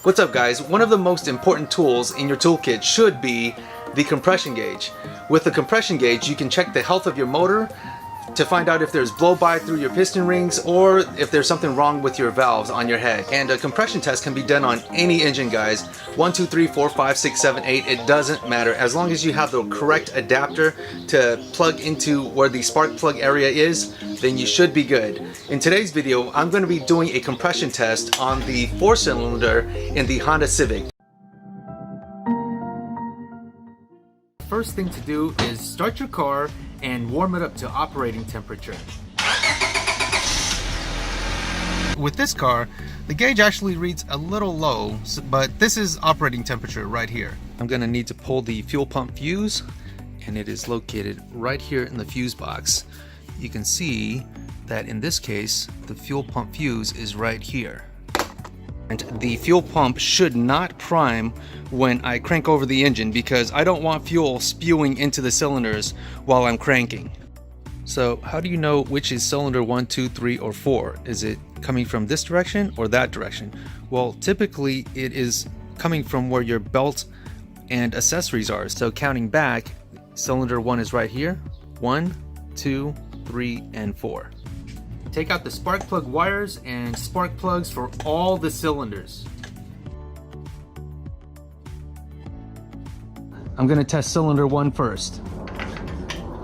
What's up guys? One of the most important tools in your toolkit should be the compression gauge. With the compression gauge you can check the health of your motor to find out if there's blow-by through your piston rings or if there's something wrong with your valves on your head. And a compression test can be done on any engine guys. 1, 2, 3, 4, 5, 6, 7, 8, it doesn't matter. As long as you have the correct adapter to plug into where the spark plug area is, then you should be good. In today's video, I'm going to be doing a compression test on the 4-cylinder in the Honda Civic. First thing to do is start your car and warm it up to operating temperature. With this car, the gauge actually reads a little low, but this is operating temperature right here. I'm gonna need to pull the fuel pump fuse, and it is located right here in the fuse box. You can see that in this case, the fuel pump fuse is right here. And the fuel pump should not prime when I crank over the engine because I don't want fuel spewing into the cylinders while I'm cranking. So how do you know which is cylinder 1, 2, 3, or 4? Is it coming from this direction or that direction? Well, typically it is coming from where your belt and accessories are. So counting back, cylinder 1 is right here. 1, 2, 3, and 4. Take out the spark plug wires and spark plugs for all the cylinders. I'm gonna test cylinder 1 first.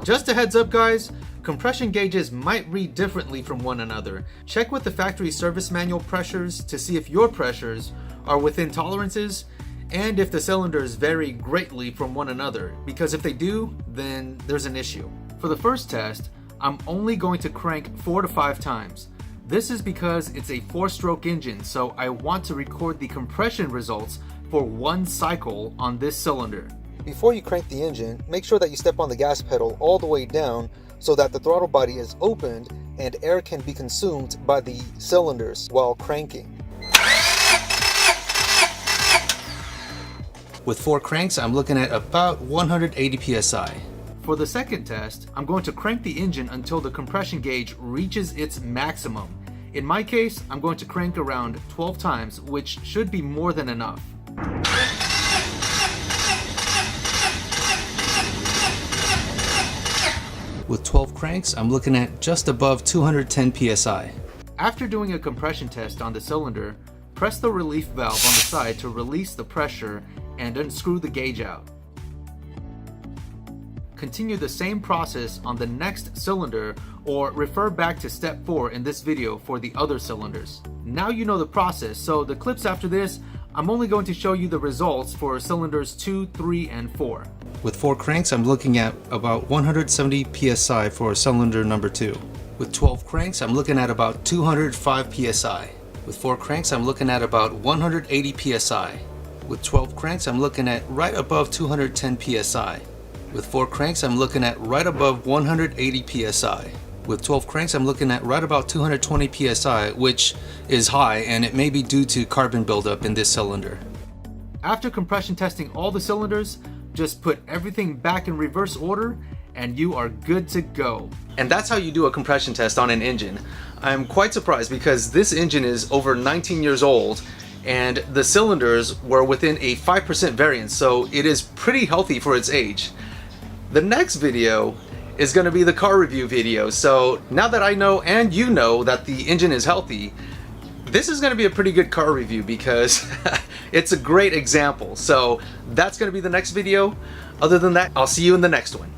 Just a heads up guys, compression gauges might read differently from one another. Check with the factory service manual pressures to see if your pressures are within tolerances and if the cylinders vary greatly from one another, because if they do, then there's an issue. For the first test, I'm only going to crank 4 to 5 times. This is because it's a 4-stroke engine, so I want to record the compression results for 1 cycle on this cylinder. Before you crank the engine, make sure that you step on the gas pedal all the way down so that the throttle body is opened and air can be consumed by the cylinders while cranking. With 4 cranks, I'm looking at about 180 psi. For the second test, I'm going to crank the engine until the compression gauge reaches its maximum. In my case, I'm going to crank around 12 times, which should be more than enough. With 12 cranks, I'm looking at just above 210 psi. After doing a compression test on the cylinder, press the relief valve on the side to release the pressure and unscrew the gauge out. Continue the same process on the next cylinder or refer back to step 4 in this video for the other cylinders. Now you know the process, so the clips after this, I'm only going to show you the results for cylinders 2, 3, and 4. With 4 cranks, I'm looking at about 170 psi for cylinder number 2. With 12 cranks, I'm looking at about 205 psi. With 4 cranks, I'm looking at about 180 psi. With 12 cranks, I'm looking at right above 210 psi. With 4 cranks, I'm looking at right above 180 psi. With 12 cranks, I'm looking at right about 220 psi, which is high, and it may be due to carbon buildup in this cylinder. After compression testing all the cylinders, just put everything back in reverse order, and you are good to go. And that's how you do a compression test on an engine. I'm quite surprised because this engine is over 19 years old, and the cylinders were within a 5% variance, so it is pretty healthy for its age. The next video is going to be the car review video, so now that I know and you know that the engine is healthy, this is going to be a pretty good car review because it's a great example. So that's going to be the next video. Other than that, I'll see you in the next one.